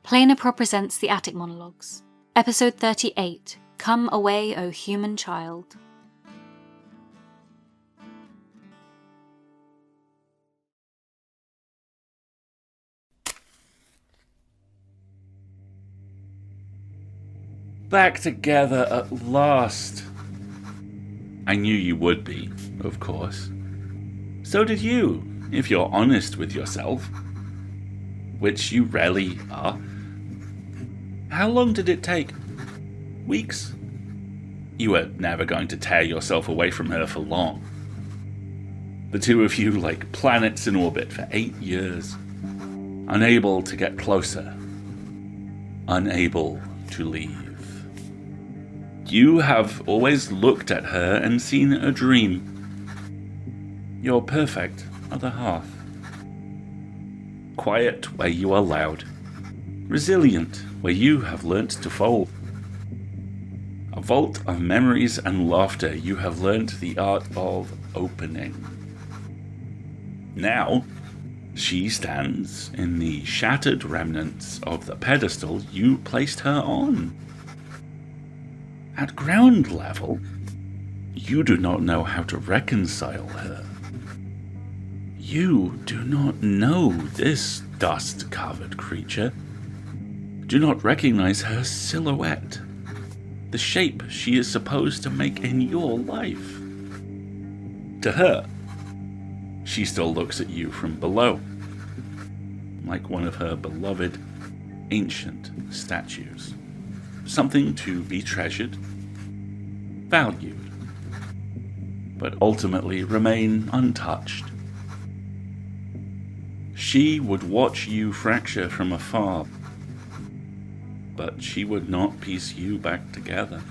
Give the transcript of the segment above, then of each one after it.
Plainapro presents the Attic Monologues, Episode 38, Come Away, O Human Child. Back together at last. I knew you would be, of course. So did you, if you're honest with yourself. Which you rarely are. How long did it take? Weeks? You were never going to tear yourself away from her for long. The two of you like planets in orbit for 8 years. Unable to get closer. Unable to leave. You have always looked at her and seen a dream. Your perfect other half. Quiet where you are loud. Resilient where you have learnt to fold. A vault of memories and laughter you have learnt the art of opening. Now, she stands in the shattered remnants of the pedestal you placed her on. At ground level, you do not know how to reconcile her. You do not know this dust-covered creature. Do not recognize her silhouette, the shape she is supposed to make in your life. To her, she still looks at you from below, like one of her beloved ancient statues. Something to be treasured, valued, but ultimately remain untouched. She would watch you fracture from afar, but she would not piece you back together.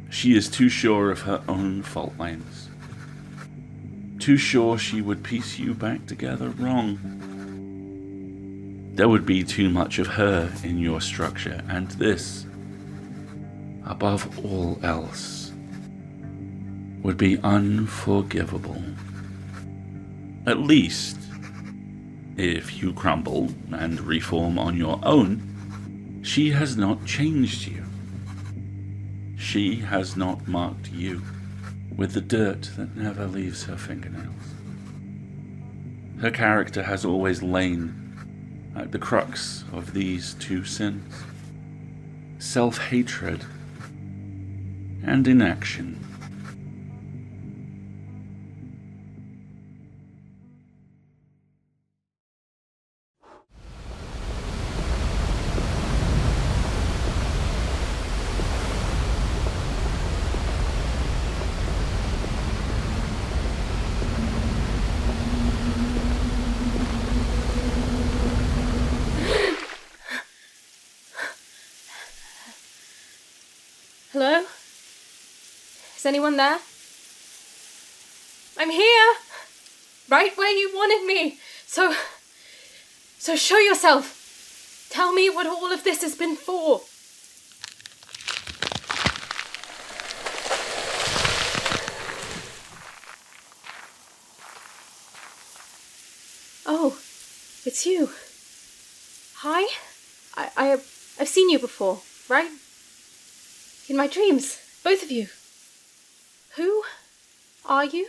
She is too sure of her own fault lines. Too sure she would piece you back together wrong. There would be too much of her in your structure, and this, above all else, would be unforgivable. At least, if you crumble and reform on your own, she has not changed you. She has not marked you with the dirt that never leaves her fingernails. Her character has always lain at the crux of these two sins: self-hatred and inaction. Hello? Is anyone there? I'm here! Right where you wanted me! So show yourself! Tell me what all of this has been for! Oh, it's you. Hi? I've seen you before, right? In my dreams, both of you. Who are you?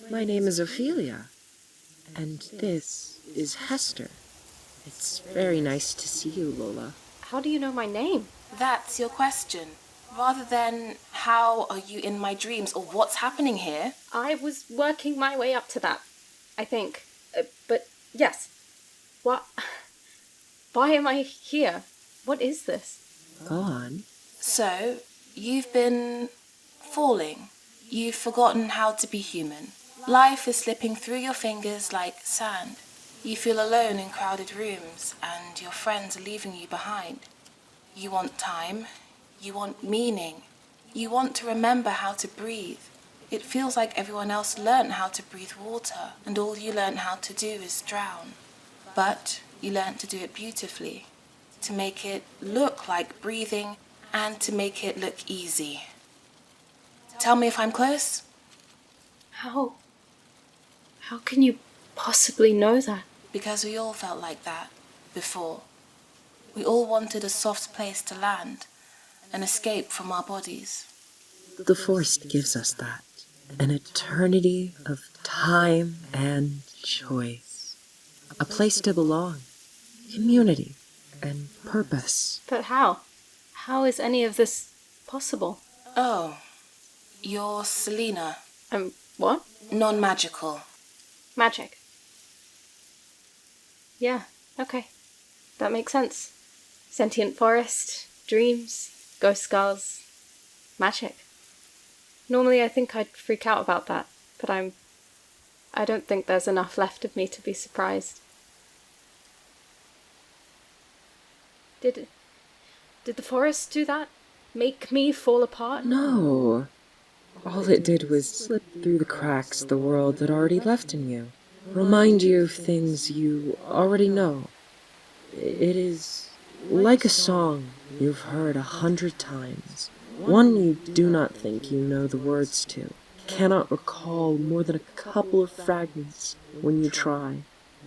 My name is Ophelia, and this is Hester. It's very nice to see you, Lola. How do you know my name? That's your question. Rather than how are you in my dreams or what's happening here? I was working my way up to that, I think. But yes. Why am I here? What is this? Go on. So, you've been falling. You've forgotten how to be human. Life is slipping through your fingers like sand. You feel alone in crowded rooms, and your friends are leaving you behind. You want time. You want meaning. You want to remember how to breathe. It feels like everyone else learnt how to breathe water, and all you learnt how to do is drown. But you learnt to do it beautifully, to make it look like breathing, and to make it look easy. Tell me if I'm close? How can you possibly know that? Because we all felt like that before. We all wanted a soft place to land, an escape from our bodies. The forest gives us that. An eternity of time and choice. A place to belong. Community and purpose. But how? How is any of this possible? Oh, you're Selena. What? Non-magical. Magic. Yeah, okay. That makes sense. Sentient forest, dreams, ghost skulls, magic. Normally I think I'd freak out about that, but I don't think there's enough left of me to be surprised. Did the forest do that? Make me fall apart? No. All it did was slip through the cracks the world had already left in you. Remind you of things you already know. It is like a song you've heard 100 times. One you do not think you know the words to. Cannot recall more than a couple of fragments when you try.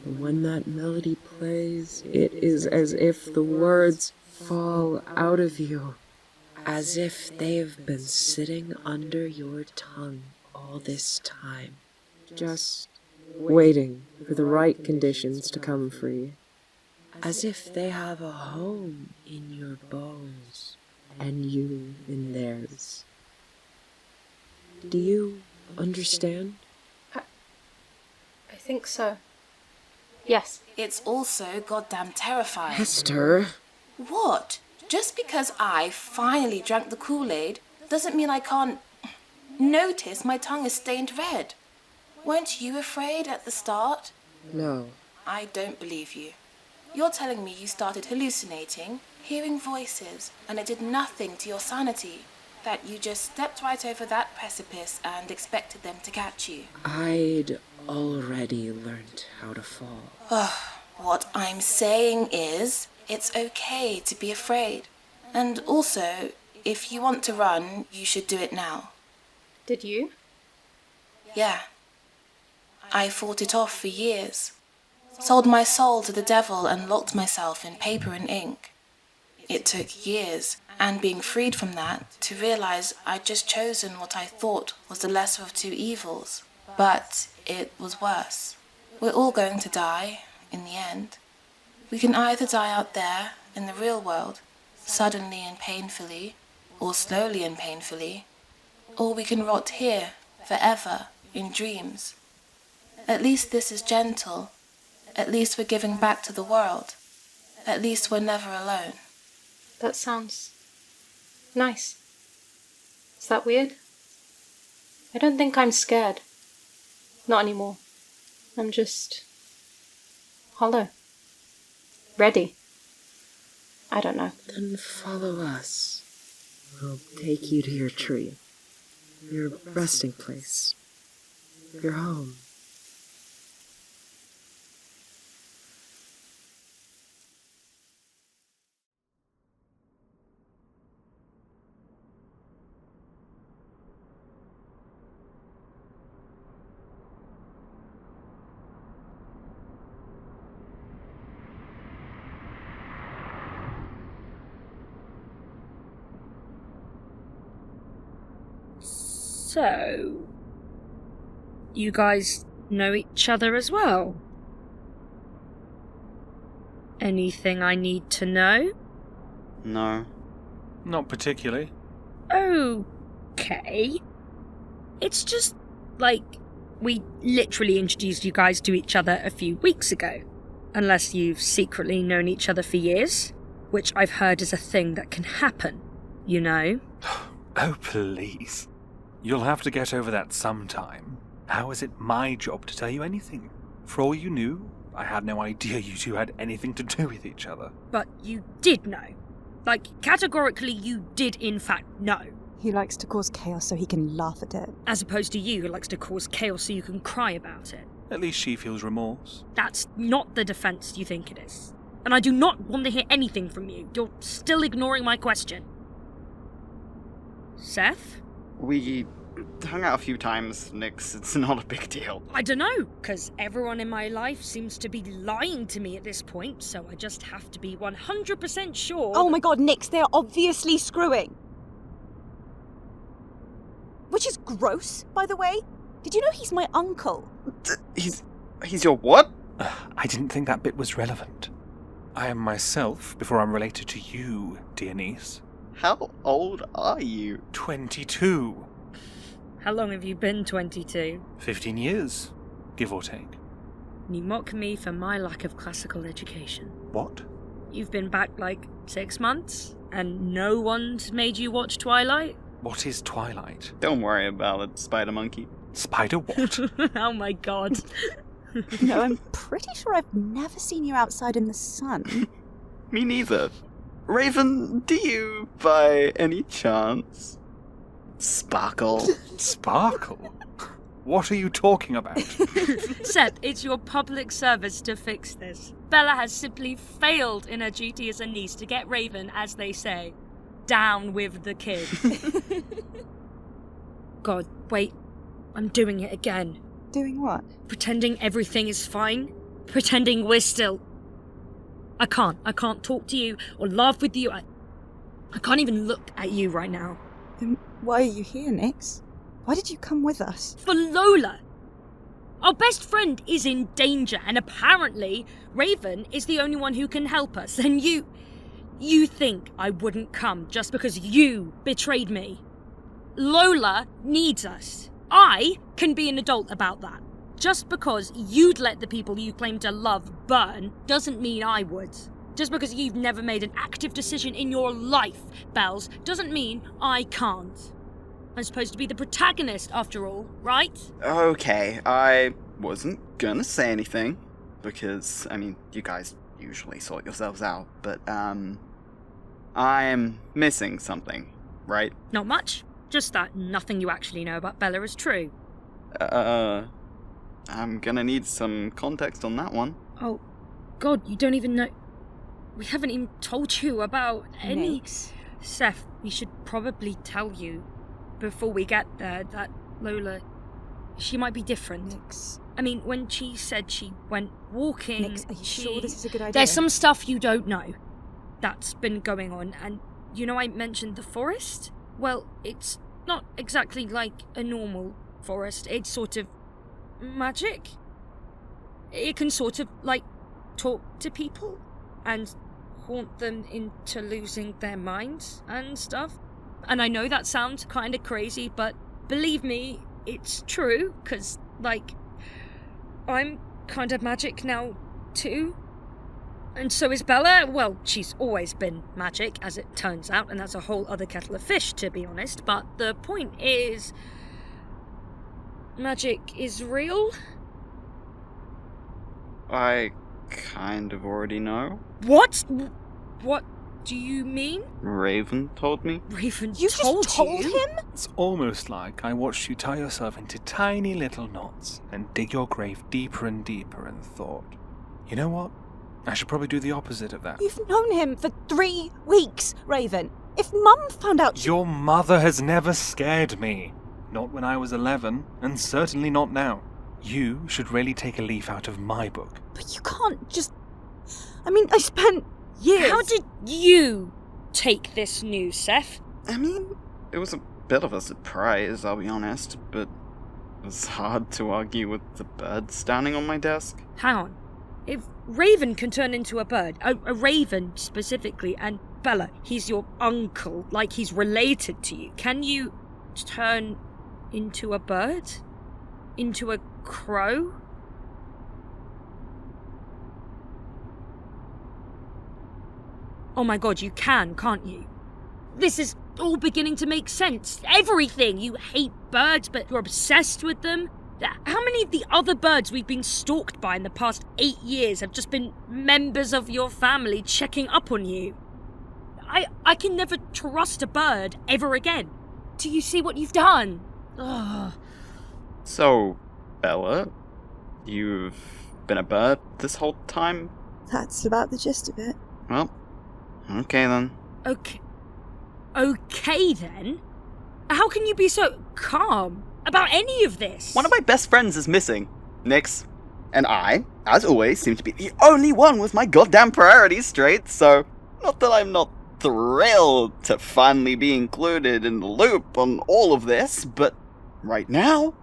And when that melody plays, it is as if the words fall out of you. As if they have been sitting under your tongue all this time. Just waiting for the right conditions to come free. As if they have a home in your bones and you in theirs. Do you understand? I think so. Yes. It's also goddamn terrifying. Hester! What? Just because I finally drank the Kool-Aid doesn't mean I can't notice my tongue is stained red. Weren't you afraid at the start? No. I don't believe you. You're telling me you started hallucinating, hearing voices, and it did nothing to your sanity. That you just stepped right over that precipice and expected them to catch you. I'd already learned how to fall. What I'm saying is, it's okay to be afraid. And also, if you want to run, you should do it now. Did you? Yeah. I fought it off for years. Sold my soul to the devil and locked myself in paper and ink. It took years, and being freed from that, to realize I'd just chosen what I thought was the lesser of two evils. But it was worse. We're all going to die, in the end. We can either die out there, in the real world, suddenly and painfully, or slowly and painfully, or we can rot here, forever, in dreams. At least this is gentle. At least we're giving back to the world. At least we're never alone. That sounds nice. Is that weird? I don't think I'm scared. Not anymore. I'm just hollow. Ready. I don't know. Then follow us. We'll take you to your tree. Your resting place. Your home. So, you guys know each other as well? Anything I need to know? No. Not particularly. Okay. It's just, like, we literally introduced you guys to each other a few weeks ago. Unless you've secretly known each other for years, which I've heard is a thing that can happen, you know? Oh, please. You'll have to get over that sometime. How is it my job to tell you anything? For all you knew, I had no idea you two had anything to do with each other. But you did know. Like, categorically, you did in fact know. He likes to cause chaos so he can laugh at it. As opposed to you, who likes to cause chaos so you can cry about it. At least she feels remorse. That's not the defense you think it is. And I do not want to hear anything from you. You're still ignoring my question. Seth? We hung out a few times, Nix. It's not a big deal. I don't know, because everyone in my life seems to be lying to me at this point, so I just have to be 100% sure. Oh my god, Nix, they're obviously screwing. Which is gross, by the way. Did you know he's my uncle? He's your what? I didn't think that bit was relevant. I am myself before I'm related to you, dear niece. How old are you? 22. How long have you been 22? 15 years, give or take. You mock me for my lack of classical education. What? You've been back like 6 months, and no one's made you watch Twilight? What is Twilight? Don't worry about it, Spider Monkey. Spider what? Oh my god. No, I'm pretty sure I've never seen you outside in the sun. Me neither. Raven, do you, by any chance, sparkle? Sparkle? What are you talking about? Seth, it's your public service to fix this. Bella has simply failed in her duty as a niece to get Raven, as they say, down with the kid. God, wait. I'm doing it again. Doing what? Pretending everything is fine. Pretending we're still... I can't talk to you or laugh with you. I can't even look at you right now. Then why are you here, Nix? Why did you come with us? For Lola! Our best friend is in danger, and apparently Raven is the only one who can help us, and you think I wouldn't come just because you betrayed me. Lola needs us. I can be an adult about that. Just because you'd let the people you claim to love burn doesn't mean I would. Just because you've never made an active decision in your life, Bells, doesn't mean I can't. I'm supposed to be the protagonist, after all, right? Okay, I wasn't gonna say anything, because, you guys usually sort yourselves out, but, I'm missing something, right? Not much. Just that nothing you actually know about Bella is true. I'm gonna need some context on that one. Oh, God, you don't even know... We haven't even told you about any... Nix. Seth, we should probably tell you before we get there that Lola, she might be different. Nix. When she said she went walking... Nix, are you sure this is a good idea? There's some stuff you don't know that's been going on, and I mentioned the forest? Well, it's not exactly like a normal forest. It's sort of magic. It can sort of, talk to people and haunt them into losing their minds and stuff. And I know that sounds kind of crazy, but believe me, it's true, because, I'm kind of magic now, too. And so is Bella. Well, she's always been magic, as it turns out, and that's a whole other kettle of fish, to be honest. But the point is, magic is real. I kind of already know. What? What do you mean? Raven told me. Raven You told just told you? him? It's almost like I watched you tie yourself into tiny little knots and dig your grave deeper and deeper and thought, you know what? I should probably do the opposite of that. You've known him for 3 weeks, Raven. If Mum found out... Your mother has never scared me. Not when I was 11, and certainly not now. You should really take a leaf out of my book. But you can't just... I spent years... How did you take this news, Seth? It was a bit of a surprise, I'll be honest, but it was hard to argue with the bird standing on my desk. Hang on. If Raven can turn into a bird, a raven specifically, and Bella, he's your uncle, like he's related to you, can you turn into a bird? Into a crow? Oh my god, you can, can't you? This is all beginning to make sense. Everything! You hate birds, but you're obsessed with them. How many of the other birds we've been stalked by in the past 8 years have just been members of your family checking up on you? I can never trust a bird ever again. Do you see what you've done? Ugh. So, Bella, you've been a bird this whole time? That's about the gist of it. Well, okay then. Okay then? How can you be so calm about any of this? One of my best friends is missing. Nix. And I, as always, seem to be the only one with my goddamn priorities straight, so not that I'm not thrilled to finally be included in the loop on all of this, but right now,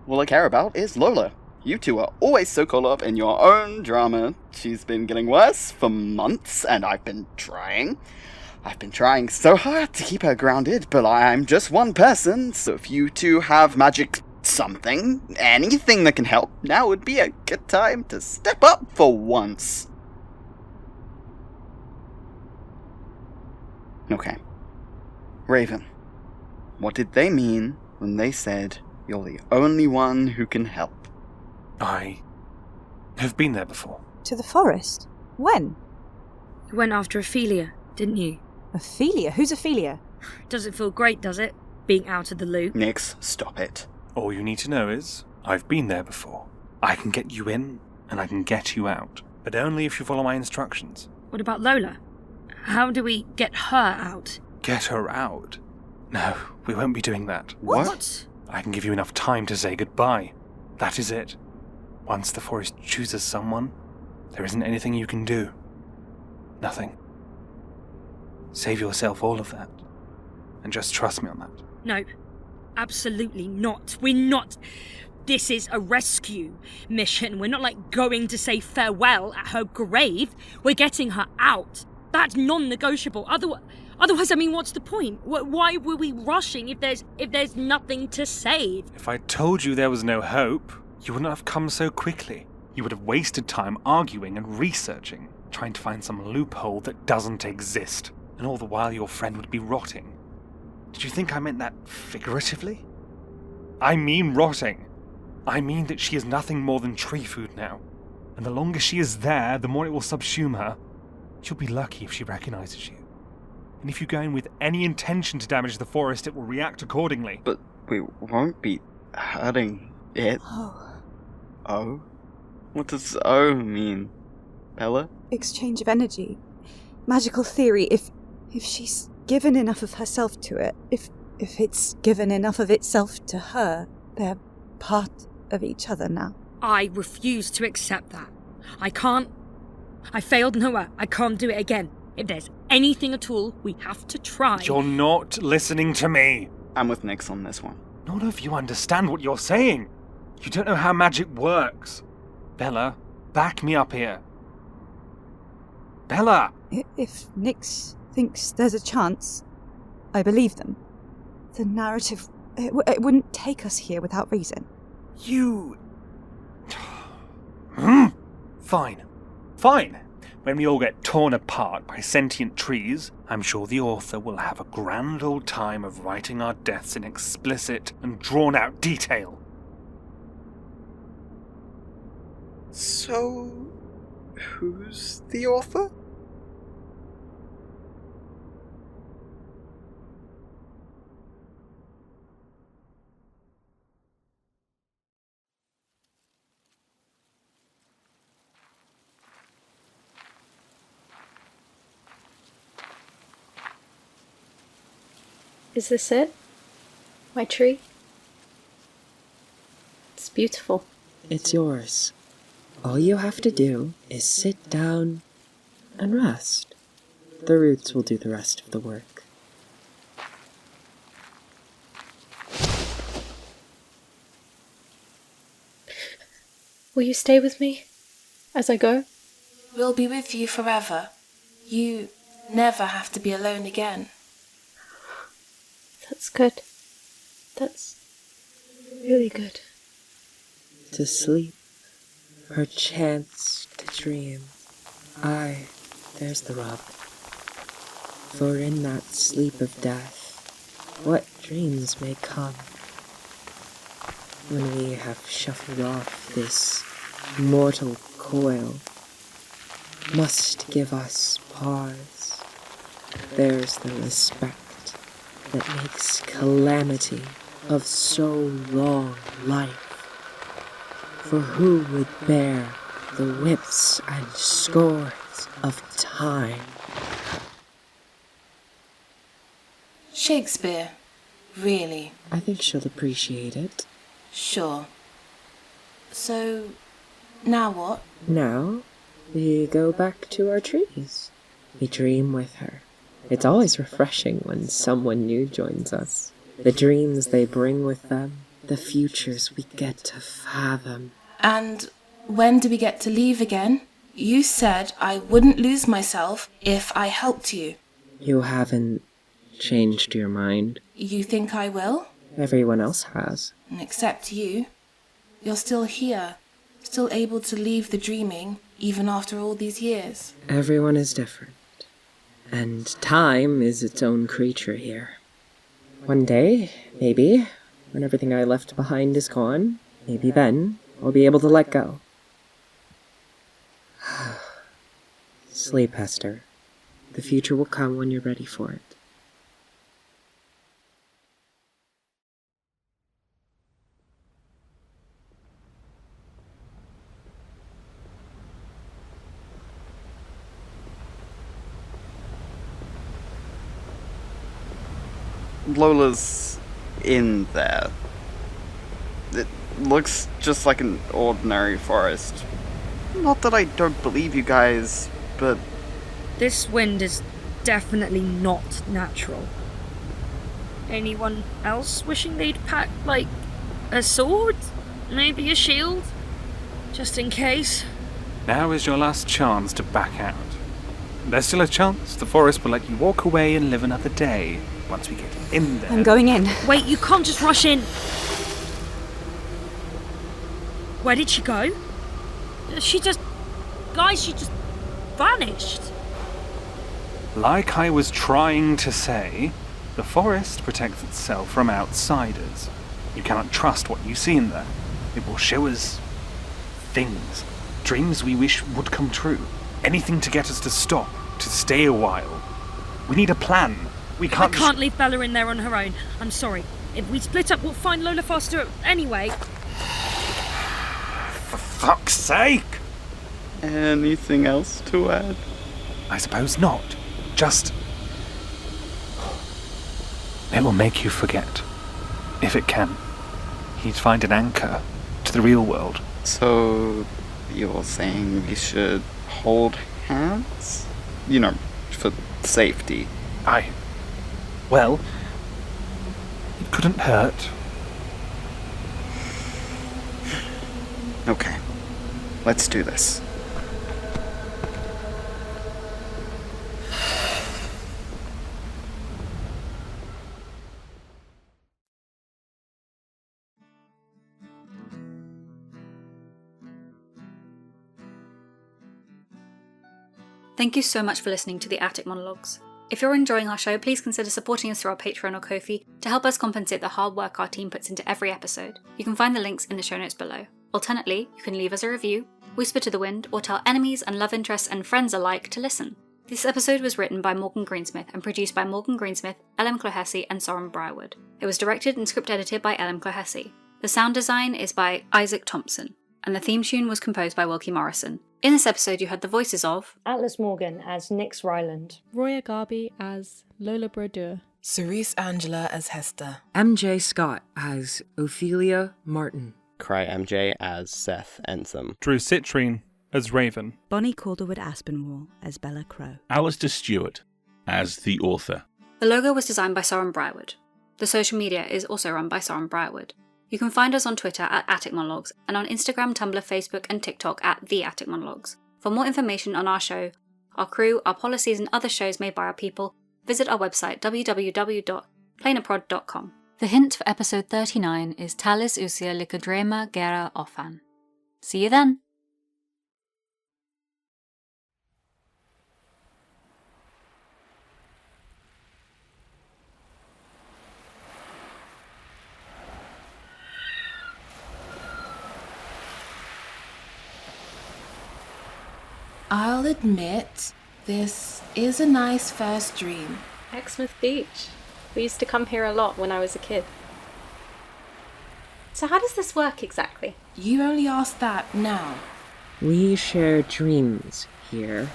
all I care about is Lola. You two are always so caught up in your own drama. She's been getting worse for months, and I've been trying. I've been trying so hard to keep her grounded, but I'm just one person, so if you two have magic something, anything that can help, now would be a good time to step up for once. Okay. Raven, what did they mean when they said you're the only one who can help? I have been there before. To the forest? When? You went after Ophelia, didn't you? Ophelia? Who's Ophelia? Doesn't feel great, does it? Being out of the loop. Nix, stop it. All you need to know is, I've been there before. I can get you in, and I can get you out. But only if you follow my instructions. What about Lola? How do we get her out? Get her out? No, we won't be doing that. What? I can give you enough time to say goodbye. That is it. Once the forest chooses someone, there isn't anything you can do. Nothing. Save yourself all of that. And just trust me on that. No, absolutely not. We're not. This is a rescue mission. We're not going to say farewell at her grave. We're getting her out. That's non-negotiable. Otherwise, I mean, what's the point? Why were we rushing if there's nothing to save? If I told you there was no hope, you wouldn't have come so quickly. You would have wasted time arguing and researching, trying to find some loophole that doesn't exist. And all the while your friend would be rotting. Did you think I meant that figuratively? I mean rotting. I mean that she is nothing more than tree food now. And the longer she is there, the more it will subsume her. She'll be lucky if she recognizes you. And if you go in with any intention to damage the forest, it will react accordingly. But we won't be hurting it. Oh. Oh? What does O mean? Bella? Exchange of energy. Magical theory. If she's given enough of herself to it, if it's given enough of itself to her, they're part of each other now. I refuse to accept that. I can't. I failed Noah. I can't do it again. If there's anything at all, we have to try. You're not listening to me. I'm with Nix on this one. None of you understand what you're saying. You don't know how magic works. Bella, back me up here. Bella! If Nix thinks there's a chance, I believe them. The narrative, it wouldn't take us here without reason. You... Fine. When we all get torn apart by sentient trees, I'm sure the author will have a grand old time of writing our deaths in explicit and drawn-out detail. So, who's the author? Is this it? My tree? It's beautiful. It's yours. All you have to do is sit down and rest. The roots will do the rest of the work. Will you stay with me as I go? We'll be with you forever. You never have to be alone again. That's good. That's really good. To sleep, perchance to dream. Aye, there's the rub. For in that sleep of death, what dreams may come? When we have shuffled off this mortal coil, must give us pause. There's the respect that makes calamity of so long life. For who would bear the whips and scorns of time? Shakespeare, Really? I think she'll appreciate it. Sure. So, now what? Now, we go back to our trees. We dream with her. It's always refreshing when someone new joins us. The dreams they bring with them, the futures we get to fathom. And when do we get to leave again? You said I wouldn't lose myself if I helped you. You haven't changed your mind. You think I will? Everyone else has. Except you. You're still here, still able to leave the dreaming, even after all these years. Everyone is different. And time is its own creature here. One day, maybe, when everything I left behind is gone, maybe then I'll be able to let go. Sleep, Hester. The future will come when you're ready for it. Lola's in there. It looks just like an ordinary forest. Not that I don't believe you guys, but... This wind is definitely not natural. Anyone else wishing they'd pack, like, a sword? Maybe a shield? Just in case? Now is your last chance to back out. There's still a chance the forest will let you walk away and live another day. Once we get in there... I'm going in. Wait, you can't just rush in. Where did she go? She just vanished. Like I was trying to say, the forest protects itself from outsiders. You cannot trust what you see in there. It will show us things, dreams we wish would come true. Anything to get us to stop, to stay a while. We need a plan. I can't leave Bella in there on her own. I'm sorry. If we split up, we'll find Lola faster anyway. For fuck's sake! Anything else to add? I suppose not. Just... It will make you forget. If it can. He'd find an anchor to the real world. So, you're saying we should hold hands? You know, for safety. Well, it couldn't hurt. Okay, let's do this. Thank you so much for listening to the Attic Monologues. If you're enjoying our show, please consider supporting us through our Patreon or Ko-fi to help us compensate the hard work our team puts into every episode. You can find the links in the show notes below. Alternately, you can leave us a review, whisper to the wind, or tell enemies and love interests and friends alike to listen. This episode was written by Morgan Greensmith and produced by Morgan Greensmith, L.M. Clohessy, and Soren Briarwood. It was directed and script edited by L.M. Clohessy. The sound design is by Isaac Thompson, and the theme tune was composed by Wilkie Morrison. In this episode, you heard the voices of Atlas Morgan as Nyx Ryland, Roya Gharbi as Lola Brodeur, Cerise Angela as Hester, MJ Scott as Ophelia Martin, Cry MJ as Seth Entham, Drew Citrine as Raven, Bonnie Calderwood Aspinwall as Bella Crow, Alistair Stewart as the author. The logo was designed by Soren Briarwood. The social media is also run by Soren Briarwood. You can find us on Twitter at Attic Monologues and on Instagram, Tumblr, Facebook, and TikTok at The Attic Monologues. For more information on our show, our crew, our policies, and other shows made by our people, visit our website www.planerprod.com. The hint for episode 39 is Talis usia lycodrema gera ofan. See you then! I'll admit, this is a nice first dream. Exmouth Beach. We used to come here a lot when I was a kid. So how does this work exactly? You only ask that now. We share dreams here.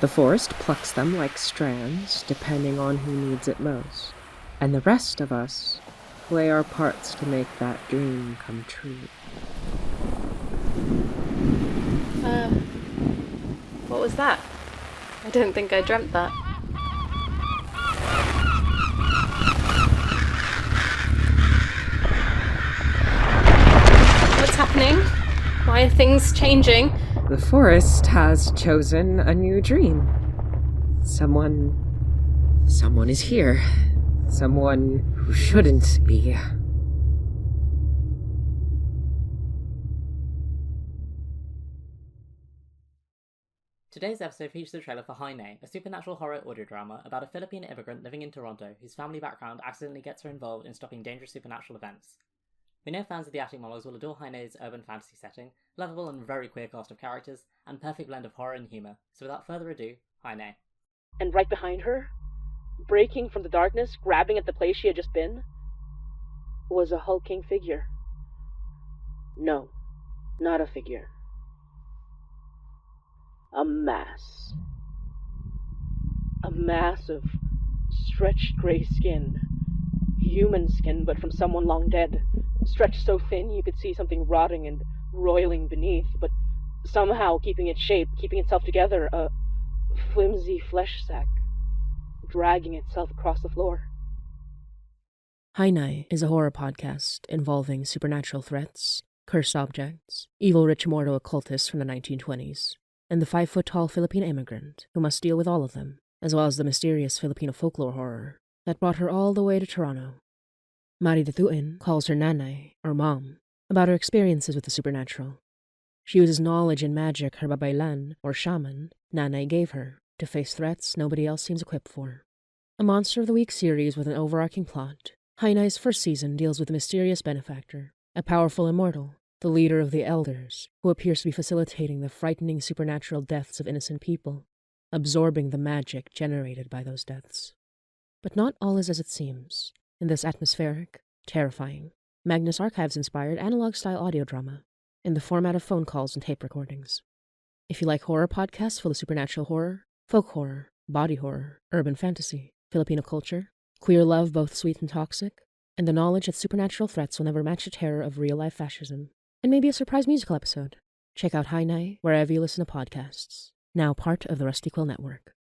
The forest plucks them like strands, depending on who needs it most. And the rest of us play our parts to make that dream come true. What was that? I don't think I dreamt that. What's happening? Why are things changing? The forest has chosen a new dream. Someone is here. Someone who shouldn't be. Today's episode features the trailer for Haine, a supernatural horror audio drama about a Filipino immigrant living in Toronto whose family background accidentally gets her involved in stopping dangerous supernatural events. We know fans of the Attic Monologues will adore Haine's urban fantasy setting, lovable and very queer cast of characters, and perfect blend of horror and humour, so without further ado, Haine. And right behind her, breaking from the darkness, grabbing at the place she had just been, was a hulking figure. No, not a figure. A mass. A mass of stretched grey skin. Human skin, but from someone long dead. Stretched so thin you could see something rotting and roiling beneath, but somehow keeping its shape, keeping itself together, a flimsy flesh sack, dragging itself across the floor. Haine is a horror podcast involving supernatural threats, cursed objects, evil rich immortal occultists from the 1920s, and the 5-foot-tall Filipino immigrant who must deal with all of them, as well as the mysterious Filipino folklore horror that brought her all the way to Toronto. Mari Datuin calls her nanay, or mom, about her experiences with the supernatural. She uses knowledge and magic her babaylan, or shaman, nanay gave her to face threats nobody else seems equipped for. A Monster of the Week series with an overarching plot, Haine's first season deals with a mysterious benefactor, a powerful immortal, the leader of the Elders, who appears to be facilitating the frightening supernatural deaths of innocent people, absorbing the magic generated by those deaths. But not all is as it seems in this atmospheric, terrifying, Magnus Archives-inspired analog-style audio drama in the format of phone calls and tape recordings. If you like horror podcasts full of supernatural horror, folk horror, body horror, urban fantasy, Filipino culture, queer love both sweet and toxic, and the knowledge that supernatural threats will never match the terror of real-life fascism, and maybe a surprise musical episode, check out Haine wherever you listen to podcasts, now part of the Rusty Quill Network.